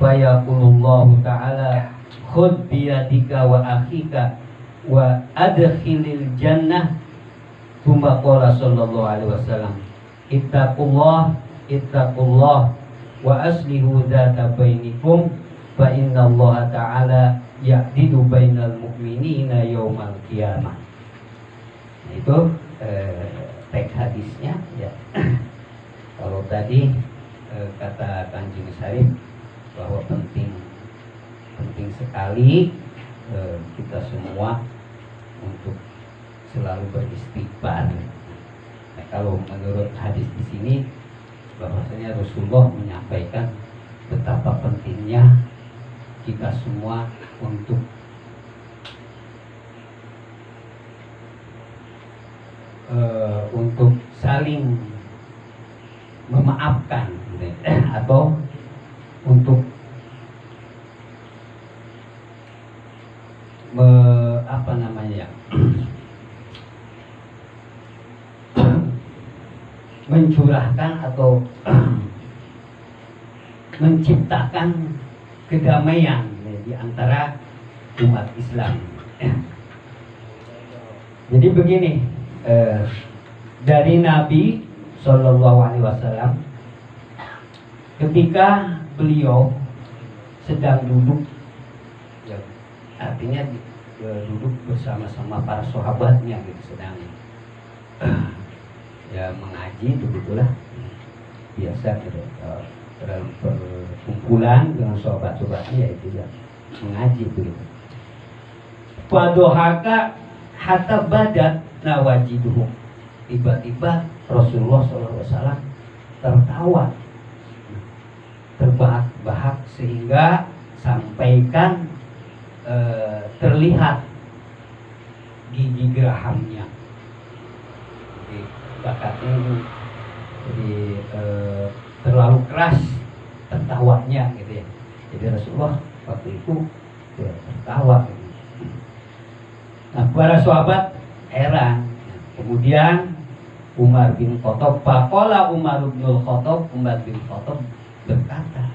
Fayaqulullahu ta'ala khudh biyadika wa akhika wa adkhilil jannah. Tsumma qala sallallahu alaihi wasallam ittaqullah wa aslihu dzata bainikum fa innallaha ta'ala ya'dilu bainal mu'minina yaumal qiyamah. Nah, itu teks hadisnya ya. Kalau tadi kata Kanjeng Syarif bahwa penting sekali kita semua untuk selalu beristighfar. Nah, kalau menurut hadis di sini bahwasanya Rasulullah menyampaikan betapa pentingnya kita semua untuk saling memaafkan atau untuk mencurahkan atau menciptakan kedamaian di antara umat Islam. Jadi begini, dari Nabi Shallallahu Alaihi Wasallam ketika beliau sedang duduk, ya, artinya duduk bersama-sama para sahabatnya gitu, sedang ya mengaji begitulah biasa gitu, dalam perkumpulan dengan sahabat-sahabatnya itu ya mengaji begitu. Fadohaka hatta badat nawajiduhu. Tiba-tiba Rasulullah SAW tertawa, terbahak-bahak sehingga sampaikan terlihat gigi gerahamnya. Bakatnya jadi terlalu keras tertawanya gitu ya. Jadi Rasulullah waktu itu ya, tertawa. Nah, para sahabat heran. Kemudian Umar bin Khattab, faqala Umar bin Khattab, Umar bin Khattab berkata,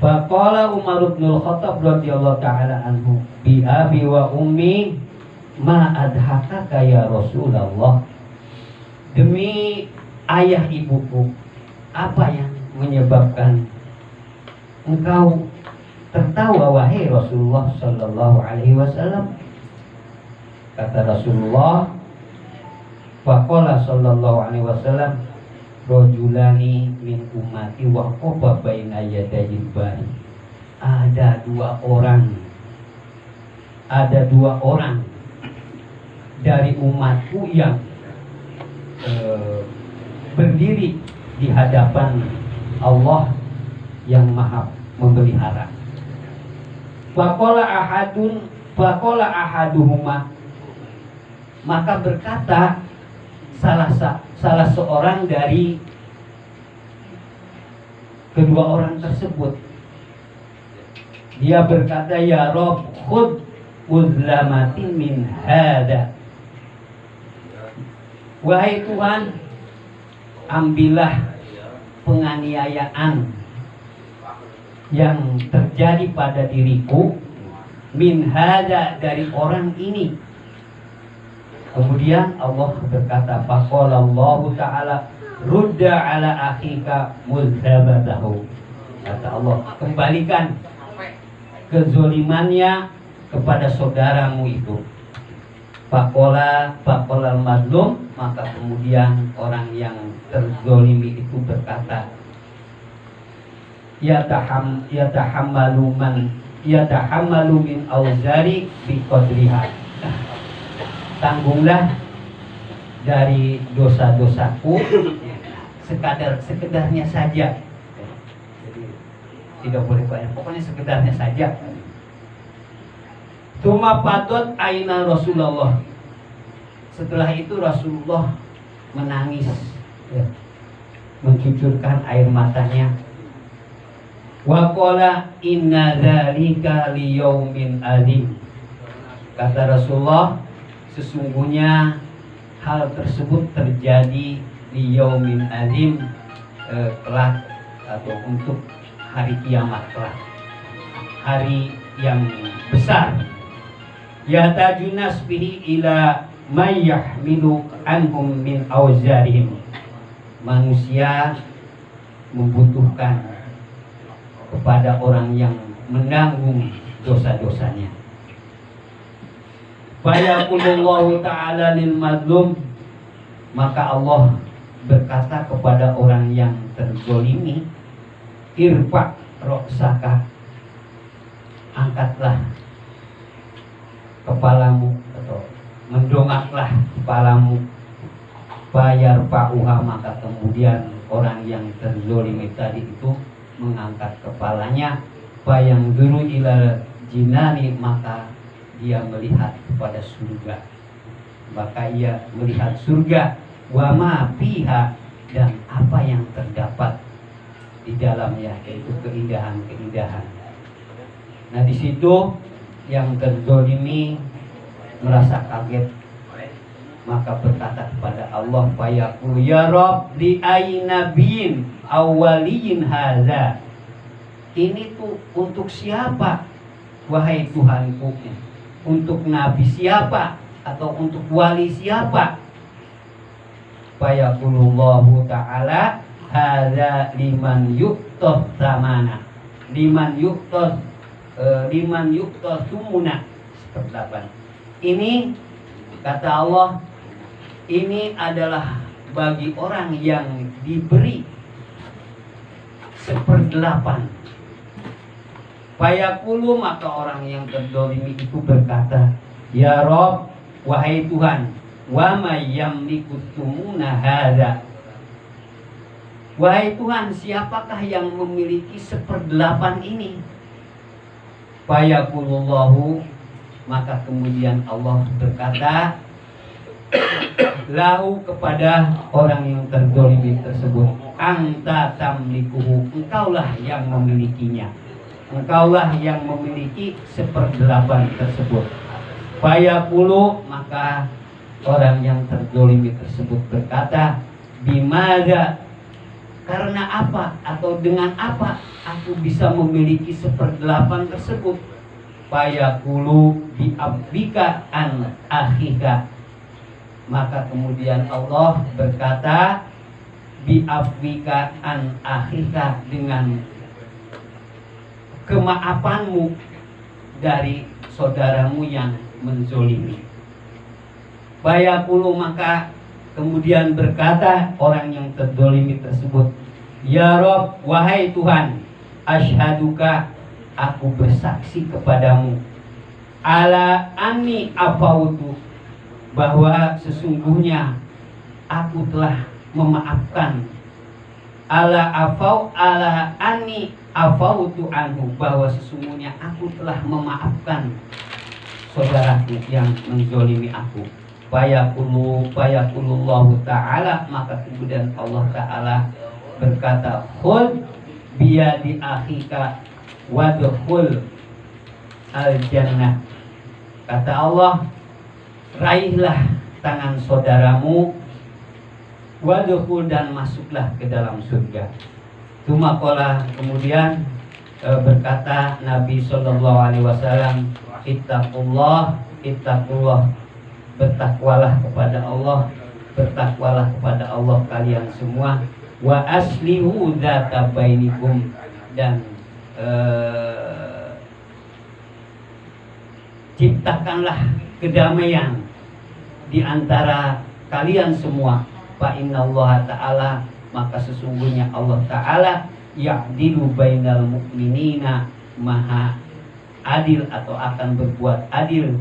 faqala Umar bin Khattab radhiyallahu ta'ala anhu, bi abi wa ummi ma adhakaka ya Rasulullah. Demi ayah ibuku, apa yang menyebabkan engkau tertawa wahai Rasulullah sallallahu alaihi wasallam? Kata Rasulullah, faqala sallallahu alaihi wasallam, rajulani min ummati waqafa baina yadayil bari. Ada dua orang dari umatku yang berdiri di hadapan Allah yang maha memelihara. Faqala ahaduhuma, maka berkata salah seorang dari kedua orang tersebut, dia berkata, ya Rabb, khudh uzlamatin min hada. Wahai Tuhan, ambillah penganiayaan yang terjadi pada diriku, min hada, dari orang ini. Kemudian Allah berkata, faqalallahu ta'ala rudda ala akhika muzhabatahu. Kata Allah, kembalikan kezolimannya kepada saudaramu itu. Faqala madlum, maka kemudian orang yang terzolimi itu berkata, yatahammalu min auzari bi qadriha. Tanggunglah dari dosa-dosaku sekedarnya saja. Jadi tidak boleh banyak, pokoknya sekedarnya saja. Tuma patut aina Rasulullah. Setelah itu Rasulullah menangis, ya, mencucurkan air matanya. Wa qala inna dzalika liyaumin adzim. Kata Rasulullah, sesungguhnya hal tersebut terjadi liyaumin adzim, kelak atau untuk hari kiamat kelak, hari yang besar. Yahtajunas bihi ila may yahmilu anhum min awzarihim. Manusia membutuhkan kepada orang yang menanggung dosa-dosanya. Fayaqulullahu ta'ala lil madlum, maka Allah berkata kepada orang yang terzolimi, irfa roksaka, angkatlah kepalamu atau mendongaklah kepalamu. Bayar fa'uha, maka kemudian orang yang terzolimi tadi itu mengangkat kepalanya. Bayang dulu ilal jinani, maka dia melihat kepada surga, maka ia melihat surga. Wa ma fiha, dan apa yang terdapat di dalamnya, yaitu keindahan-keindahan. Nah, di situ yang terzolimi merasa kaget, maka berkata kepada Allah, fayaqul ya Rabb li ayna bin awwaliyin hadza. Ini tuh untuk siapa, wahai Tuhanku? Untuk nabi siapa atau untuk wali siapa? Fayaqulullahu ta'ala hadza liman yuqtas zamana, liman yuqtas sumuna. Seperti ini kata Allah, ini adalah bagi orang yang diberi 1/8. Fayaqulu, maka orang yang terzalimi itu berkata, ya Rabb, wahai Tuhan, wa may yamliku sumuna hadza. Wahai Tuhan, siapakah yang memiliki 1/8 ini? Fayaqulullahu, maka kemudian Allah berkata lahu, kepada orang yang terzalimi tersebut, anta tamlikuhu, engkaulah yang memilikinya, engkaulah yang memiliki 1/8 tersebut. Fayaqulu, maka orang yang terzalimi tersebut berkata, bimada, karena apa atau dengan apa aku bisa memiliki 1/8 tersebut? Fayaqulu bi'abdika an akhika, maka kemudian Allah berkata, bi'afwika an akhika, dengan kemaafanmu dari saudaramu yang menzolimi. Fayaqulu, maka kemudian berkata orang yang terzolimi tersebut, ya Rabb, wahai Tuhan, asyhaduka, aku bersaksi kepadamu, ala anni afautu, bahwa sesungguhnya aku telah memaafkan, ala anni afautu anhu, bahwa sesungguhnya aku telah memaafkan saudaraku yang menzolimi aku. Fayaqulullahu ta'ala, maka kemudian Allah Ta'ala berkata, khudh biyadi akhika wadkhul al-jannah. Kata Allah, raihlah tangan saudaramu, wadkhul, dan masuklah ke dalam surga. Tumakola, kemudian berkata Nabi Sallallahu Alaihi Wasallam, ittaqullah, bertakwalah kepada Allah, bertakwalah kepada Allah kalian semua, wa aslihu dzata bainikum, dan ciptakanlah kedamaian di antara kalian semua. Fa innallaha ta'ala, maka sesungguhnya Allah Ta'ala ya'dilu bainal mu'minina, maha adil atau akan berbuat adil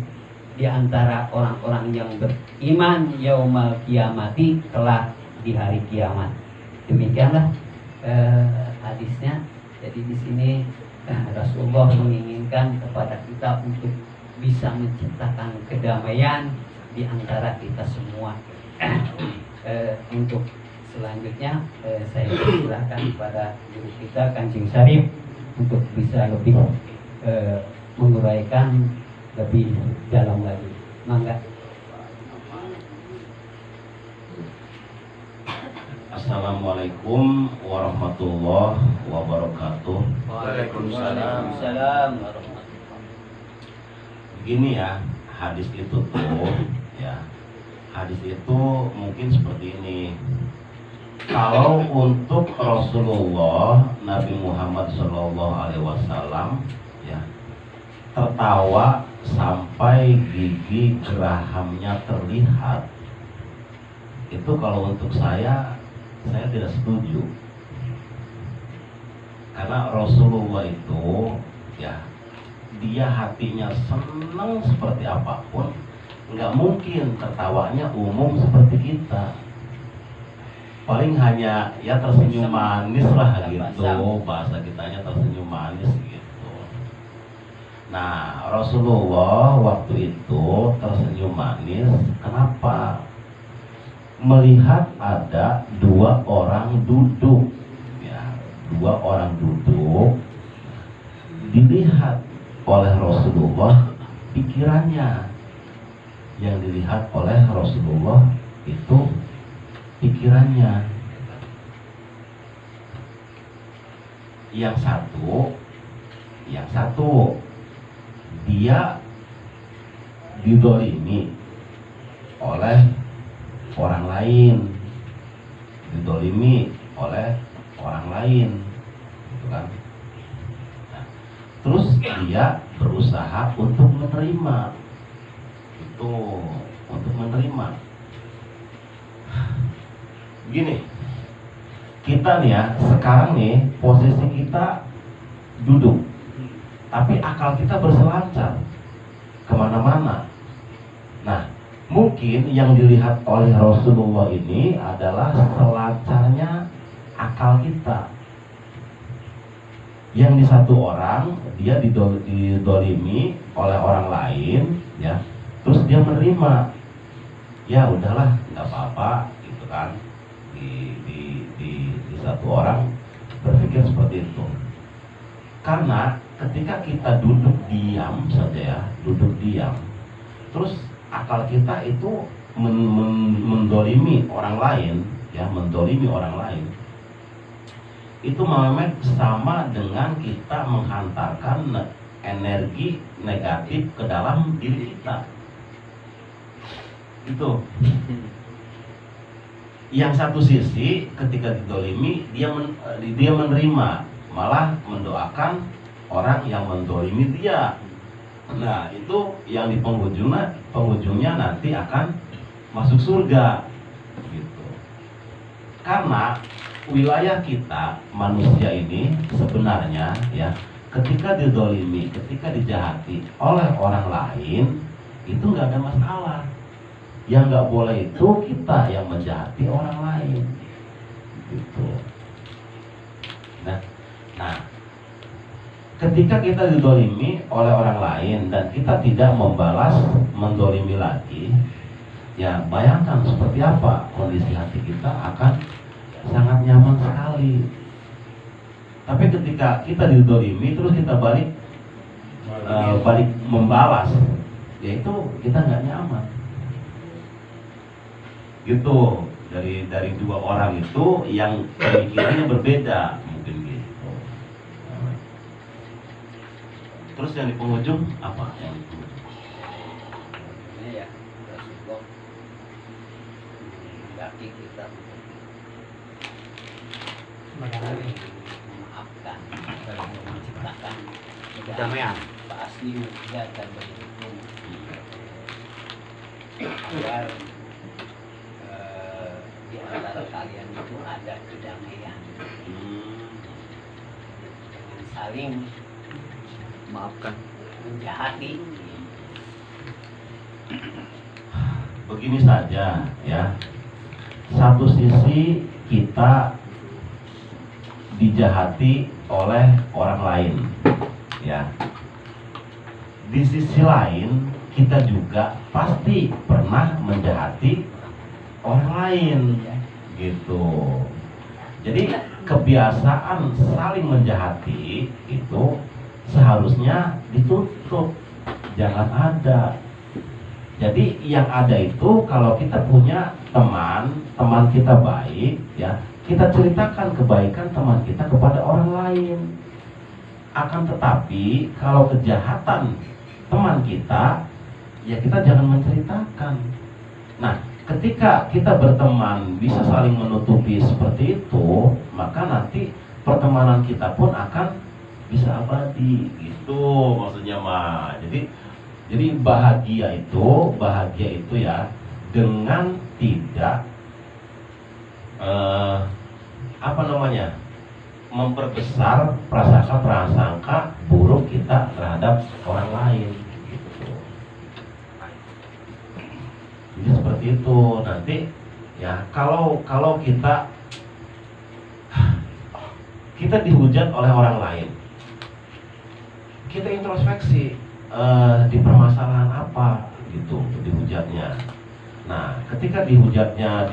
di antara orang-orang yang beriman yaumal kiamati, kelak di hari kiamat. Demikianlah hadisnya. Jadi di sini Rasulullah menginginkan kepada kita untuk bisa menciptakan kedamaian di antara kita semua. Untuk selanjutnya saya persilahkan kepada guru kita Kancing Syarif untuk bisa lebih menguraikan lebih dalam lagi. Mangga. Assalamualaikum warahmatullahi wabarakatuh. Waalaikumsalam. Begini ya, hadis itu tuh ya, hadis itu mungkin seperti ini. Kalau untuk Rasulullah Nabi Muhammad SAW ya, tertawa sampai gigi gerahamnya terlihat, itu kalau untuk saya tidak setuju. Karena Rasulullah itu ya, dia hatinya senang seperti apapun, nggak mungkin tertawanya umum seperti kita. Paling hanya ya tersenyum manis lah gitu, bahasa kitanya tersenyum manis gitu. Nah, Rasulullah waktu itu tersenyum manis. Kenapa? Melihat ada dua orang duduk, ya, dua orang duduk, dilihat oleh Rasulullah pikirannya. Yang dilihat oleh Rasulullah itu pikirannya. Yang satu dia didolimi oleh orang lain, didolimi oleh orang lain, gitu kan? Nah, terus dia berusaha untuk menerima itu, untuk menerima. Gini, kita nih ya, sekarang nih posisi kita duduk, tapi akal kita berselancar kemana-mana. Nah, mungkin yang dilihat oleh Rasulullah ini adalah selancarnya akal kita. Yang di satu orang, dia didolimi oleh orang lain, ya, terus dia menerima, ya udahlah, nggak apa-apa, gitu kan. Di satu orang berpikir seperti itu. Karena ketika kita duduk diam saja ya, duduk diam, terus akal kita itu mendolimi orang lain, ya, mendolimi orang lain, itu Muhammad sama dengan kita menghantarkan energi negatif ke dalam diri kita. Itu. Yang satu sisi ketika didolimi dia menerima, malah mendoakan orang yang mendolimi dia. Nah, itu yang di penghujungnya nanti akan masuk surga, gitu. Karena wilayah kita manusia ini sebenarnya ya, ketika didolimi, ketika dijahati oleh orang lain, itu nggak ada masalah. Yang nggak boleh itu kita yang menjahati orang lain, gitu. Nah, ketika kita didolimi oleh orang lain dan kita tidak membalas mendolimi lagi, ya bayangkan seperti apa kondisi hati kita, akan sangat nyaman sekali. Tapi ketika kita didolimi terus kita balik membalas, yaitu kita nggak nyaman. Gitu, dari dua orang itu yang pemikirannya berbeda mungkin gitu. Terus yang di penghujung apa? Yang di penghujung? Ini ya, Rasulullah menghendaki kita memaafkan, menciptakan kedamaian, asli dan berhukum agar di antara kalian itu ada kedamaian, jangan saling maafkan, menjahati. Begini saja ya, satu sisi kita dijahati oleh orang lain, ya, di sisi lain kita juga pasti pernah menjahati orang lain, gitu. Jadi kebiasaan saling menjahati itu seharusnya ditutup, jangan ada. Jadi yang ada itu kalau kita punya teman kita baik, ya, kita ceritakan kebaikan teman kita kepada orang lain. Akan tetapi kalau kejahatan teman kita, ya kita jangan menceritakan. Nah, ketika kita berteman bisa saling menutupi seperti itu, maka nanti pertemanan kita pun akan bisa abadi, gitu maksudnya mah. Jadi bahagia itu ya dengan tidak memperbesar prasangka buruk kita terhadap orang lain, gitu. Jadi seperti itu. Nanti ya kalau kita dihujat oleh orang lain, kita introspeksi di permasalahan apa gitu dihujatnya. Nah, ketika dihujatnya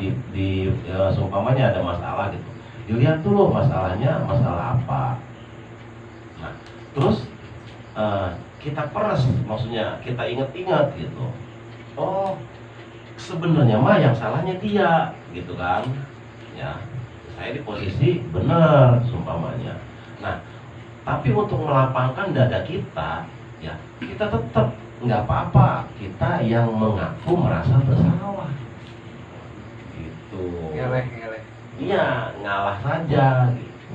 seumpamanya ada masalah gitu, dilihat dulu masalahnya masalah apa. Nah, terus kita peres, maksudnya kita ingat-ingat gitu. Oh, sebenarnya mah yang salahnya dia, gitu kan? Ya, saya di posisi benar, seumpamanya. Nah, tapi untuk melapangkan dada kita, ya kita tetap nggak apa-apa, kita yang mengaku merasa bersalah, gitu. Ngeleh. Iya, ngalah saja gitu.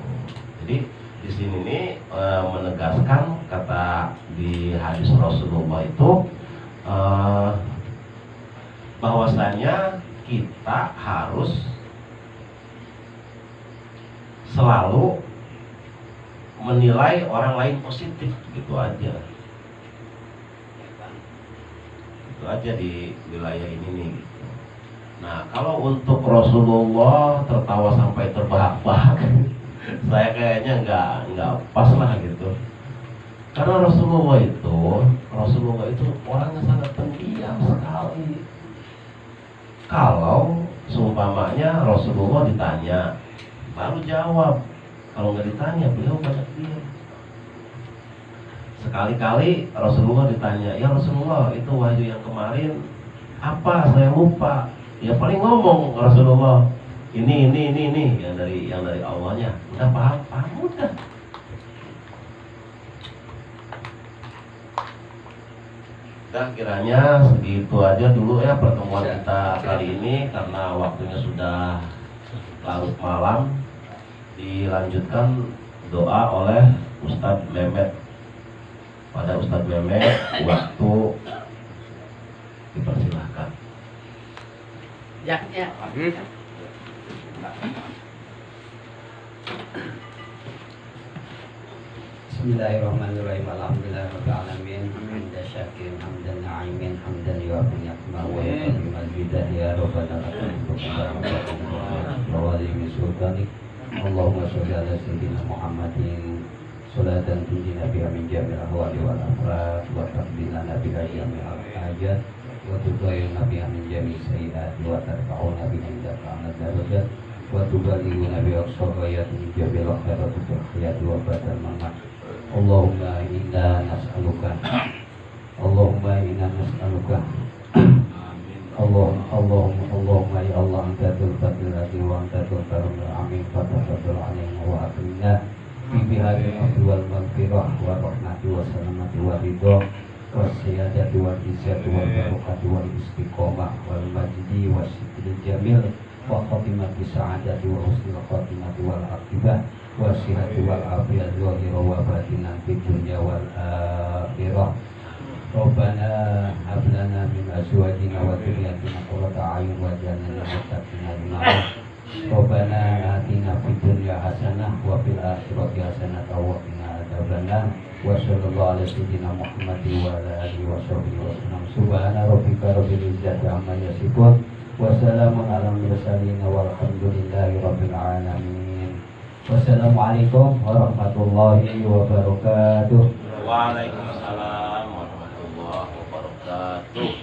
Jadi di sini nih menegaskan kata di hadis Rasulullah itu bahwasanya kita harus selalu menilai orang lain positif, gitu aja. Itu aja di wilayah ini nih gitu. Nah, kalau untuk Rasulullah tertawa sampai terbahak-bahak, saya kayaknya nggak pas lah gitu. Karena Rasulullah itu orangnya sangat pendiam sekali. Kalau seumpamanya Rasulullah ditanya, baru jawab. Kalau nggak ditanya, beliau banyak diam. Sekali-kali Rasulullah ditanya, ya Rasulullah itu wahyu yang kemarin apa? Saya lupa. Ya paling ngomong Rasulullah, ini yang dari Allahnya. Udah paham, udah. Dan kiranya segitu aja dulu ya pertemuan kita kali ini, karena waktunya sudah larut malam. Dilanjutkan doa oleh Ustadz Mehmet. Pada Ustadz Mehmet waktu dipersilahkan. Ya. Bismillahirrahmanirrahim. Alhamdulillahirabbil alamin. Hamdan syakirin, hamdan na'imin, hamdan yu'affi ni'mah wa yu'affi mazidah ya rabbana lakal hamdu wa min sultanik. Allahumma sholli ala sayyidina Muhammadin salatan tunjina biha min jami'il ahwali wal afrad wa taqdina biha jami'al hajat wa tudayina biha min jami'i sayyi'at wa tarfa'una biha indaka amal darajat wa tuballighuna biha aqsal min jami'il khairat wa khiyat wa badal mamat. Allahumma inna nas'aluka Allahumma ya Allah anta tulfatul hadi wa anta tulfarul amin fatafadul alaina wa akrina fi bihari al-abdi wal maghfirah wa rahmati wa salamati wa ridha wa siyadati wa izzati wa barakati wa istiqomah wal majdi wa sikril jamil wa khatimati sa'adati wa husnil khatimati wal aqibah wa sihati wal afiyah zahira wa batinah fid dunya wal akhirah. Rabbana hab lana min azwajina wa dhurriyyatina qurrata a'yun waj'alna lil muttaqina imama. Rabbana atina fid dunya hasanah wa fil akhirati hasanah wa qina adzabannar. Wa sallallahu ala sayyidina Muhammadin wa ala alihi wa sahbihi wa sallam. Subhana rabbika rabbil izzati amma yasifun wa salamun alal mursalin walhamdulillahi rabbil alamin. Wassalamualaikum warahmatullahi wabarakatuh. Waalaikumsalam warahmatullahi wabarakatuh.